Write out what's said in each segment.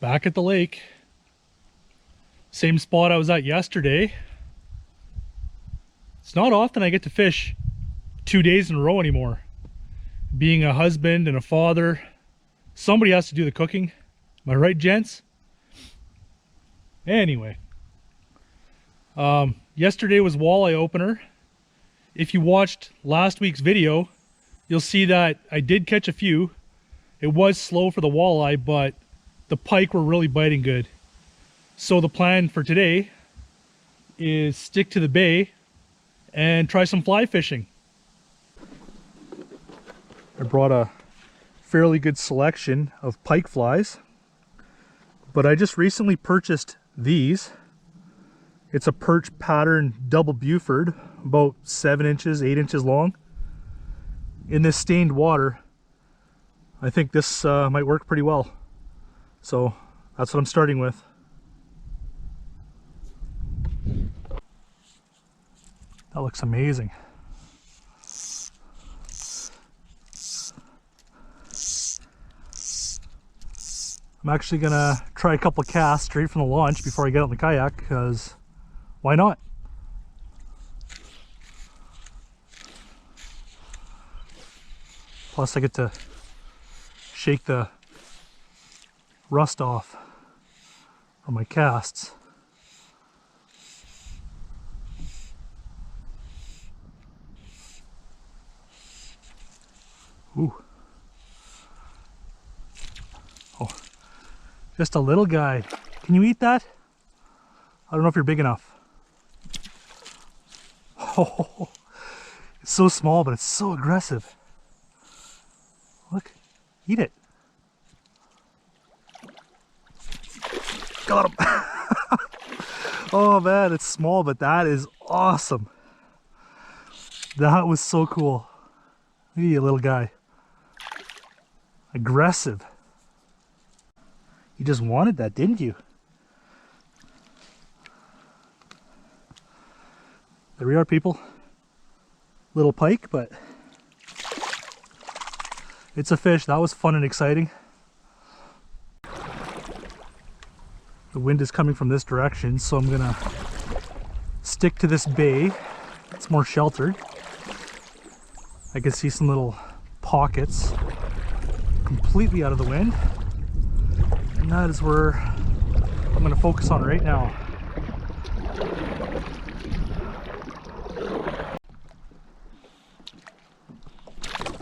Back at the lake. Same spot I was at yesterday. It's not often I get to fish 2 days in a row anymore. Being a husband and a father, somebody has to do the cooking. Am I right, gents? Anyway. Yesterday was walleye opener. If you watched last week's video, you'll see that I did catch a few. It was slow for the walleye, but the pike were really biting good. So the plan for today is stick to the bay and try some fly fishing. I brought a fairly good selection of pike flies, but I just recently purchased these. It's a perch pattern double Bufford, about 7 inches, 8 inches long. In this stained water, I think this might work pretty well. So that's what I'm starting with. That looks amazing. I'm actually gonna try a couple of casts straight from the launch before I get out in the kayak, because why not? Plus I get to shake the rust off on my casts. Ooh. Oh, just a little guy. Can you eat that? I don't know if you're big enough. Oh, it's so small, but it's so aggressive. Look, eat it. Got him. Oh man, it's small, but that is awesome. That was so cool. Look at you, little guy. Aggressive. You just wanted that, didn't you? There we are, people. Little pike, but it's a fish. That was fun and exciting. The wind is coming from this direction, so I'm gonna stick to this bay. It's more sheltered. I can see some little pockets completely out of the wind, and that is where I'm gonna focus on right now.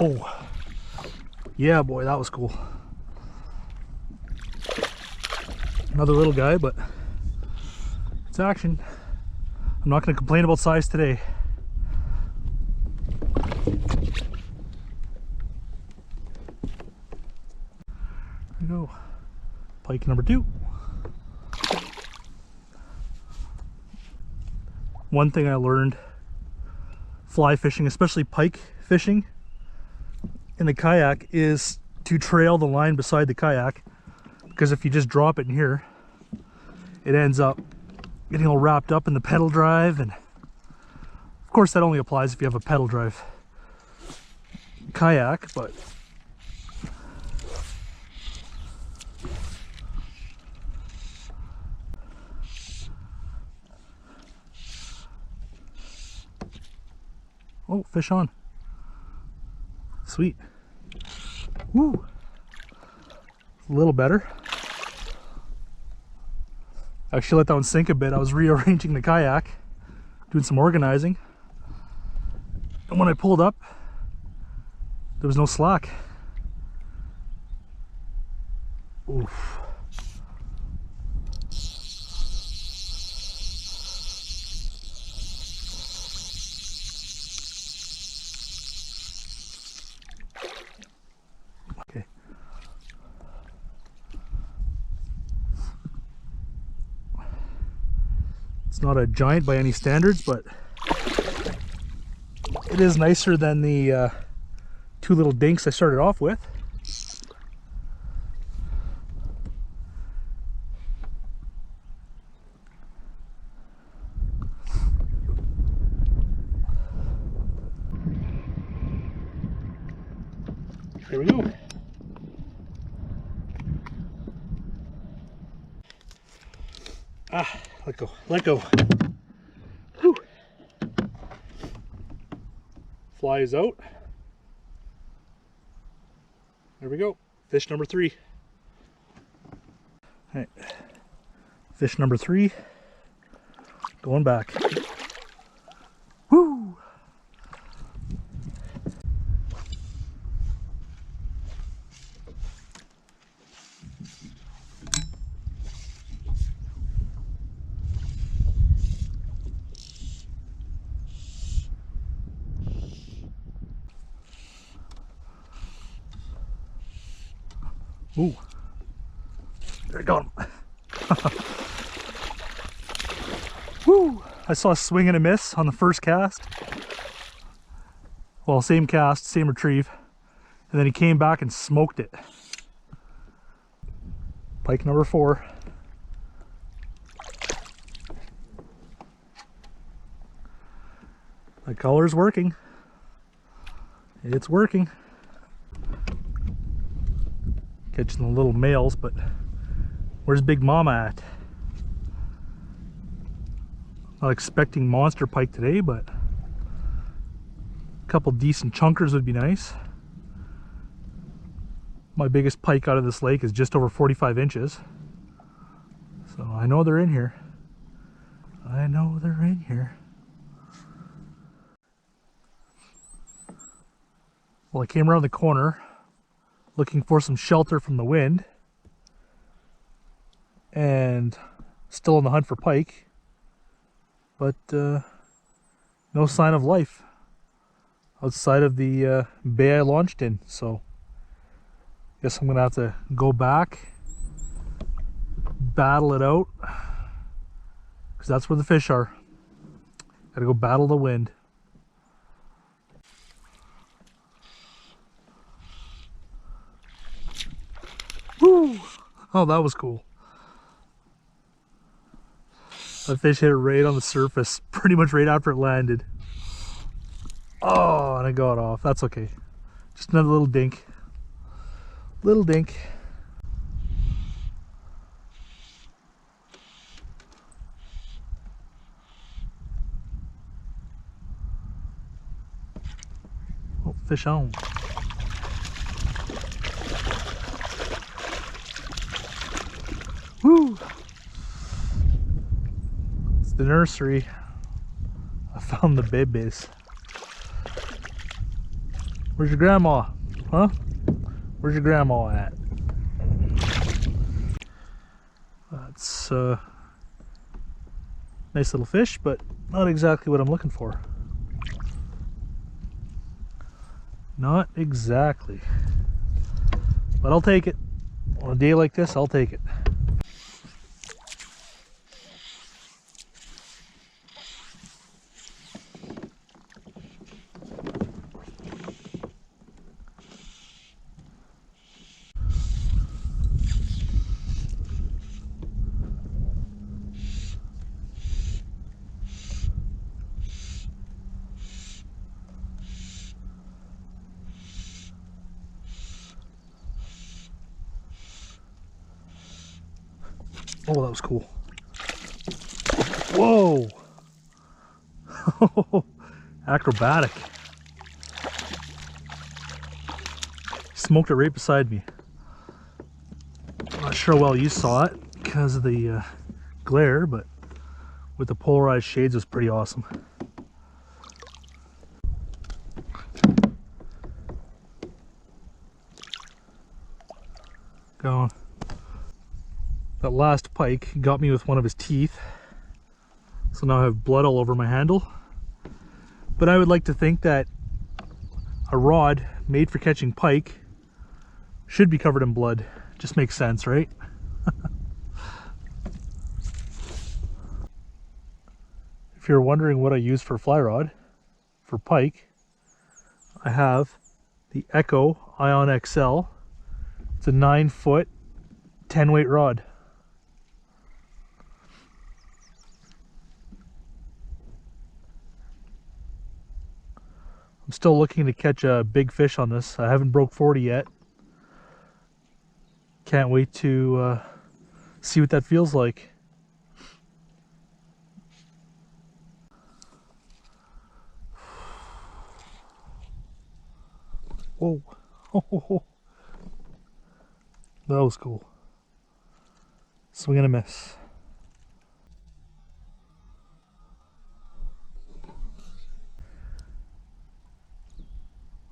Oh, yeah, boy, that was cool. Another little guy, but it's action. I'm not going to complain about size today. There we go. Pike number 2. One thing I learned fly fishing, especially pike fishing in the kayak, is to trail the line beside the kayak, because if you just drop it in here, it ends up getting all wrapped up in the pedal drive, and of course that only applies if you have a pedal drive kayak, but oh, fish on. Sweet. Woo. A little better. I actually let that one sink a bit. I was rearranging the kayak, doing some organizing, and when I pulled up, there was no slack. Oof. Okay. It's not a giant by any standards, but it is nicer than the 2 little dinks I started off with. There we go. Ah, let go, let go. Whew. Fly is out. There we go. Fish number 3. All right. Fish number 3. Going back. Woo! Ooh. There I got him. Woo! I saw a swing and a miss on the first cast. Well, same cast, same retrieve. And then he came back and smoked it. Pike number 4. The color's working. It's working. Catching the little males, but where's Big Mama at? Not expecting monster pike today, but a couple decent chunkers would be nice. My biggest pike out of this lake is just over 45 inches. So I know they're in here. I know they're in here. Well, I came around the corner looking for some shelter from the wind and still on the hunt for pike, but no sign of life outside of the bay I launched in. So guess I'm gonna have to go back, battle it out, because that's where the fish are. Gotta go battle the wind. Woo! Oh, that was cool. That fish hit it right on the surface, pretty much right after it landed. Oh, and I got off. That's okay. Just another little dink. Little dink. Oh, fish on. Woo! It's the nursery. I found the babies. Where's your grandma? Huh? Where's your grandma at? That's nice little fish, but not exactly what I'm looking for. Not exactly. But I'll take it. On a day like this, I'll take it. Oh, that was cool. Whoa! Acrobatic. Smoked it right beside me. I'm not sure how well you saw it because of the glare, but with the polarized shades, it was pretty awesome. Going. That last pike got me with one of his teeth, so now I have blood all over my handle. But I would like to think that a rod made for catching pike should be covered in blood. Just makes sense, right? If you're wondering what I use for fly rod for pike, I have the Echo Ion XL. It's a 9-foot 10-weight rod. I'm still looking to catch a big fish on this. I haven't broke 40 yet. Can't wait to see what that feels like. Whoa. That was cool. Swing and a miss.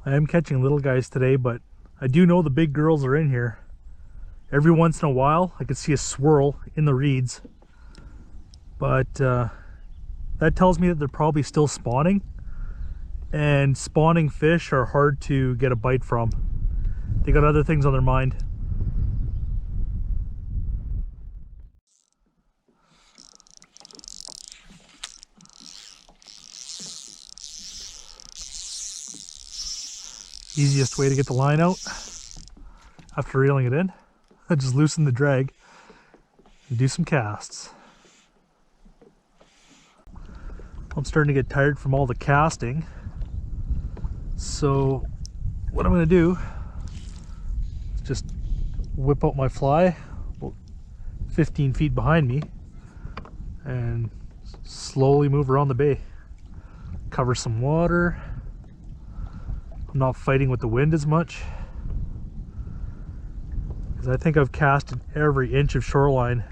I am catching little guys today, but I do know the big girls are in here. Every once in a while, I could see a swirl in the reeds. But that tells me that they're probably still spawning. And spawning fish are hard to get a bite from. They got other things on their mind. Easiest way to get the line out after reeling it in, just loosen the drag and do some casts. I'm starting to get tired from all the casting, so what I'm going to do is just whip out my fly about 15 feet behind me and slowly move around the bay. Cover some water. I'm not fighting with the wind as much, because I think I've casted every inch of shoreline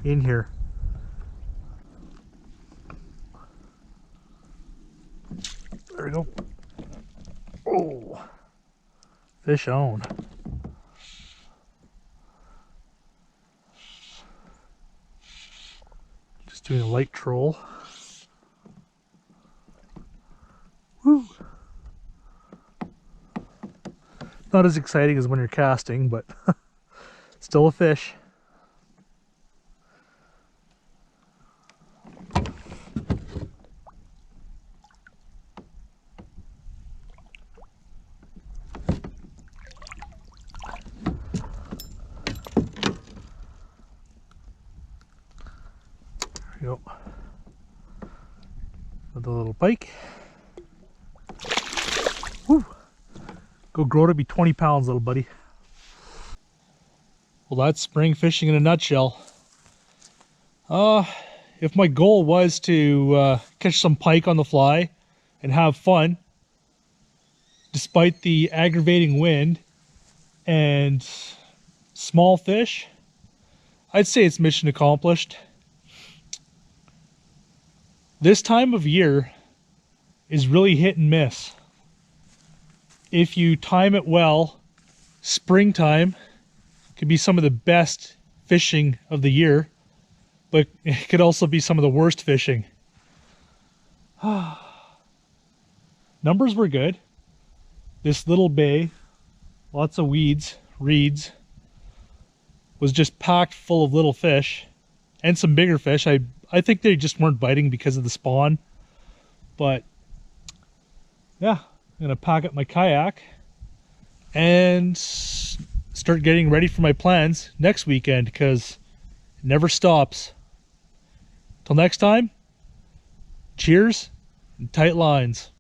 in here. There we go. Oh, fish on. Just doing a light troll. Woo. Not as exciting as when you're casting, but still a fish. There we go. With a little pike. Woo. Go grow to be 20 pounds, little buddy. Well, that's spring fishing in a nutshell. If my goal was to catch some pike on the fly and have fun, despite the aggravating wind and small fish, I'd say it's mission accomplished. This time of year is really hit and miss. If you time it well, springtime could be some of the best fishing of the year, but it could also be some of the worst fishing. Numbers were good. This little bay, lots of weeds, reeds, was just packed full of little fish and some bigger fish. I think they just weren't biting because of the spawn, but yeah. I'm going to pack up my kayak and start getting ready for my plans next weekend, because it never stops. Till next time, cheers and tight lines.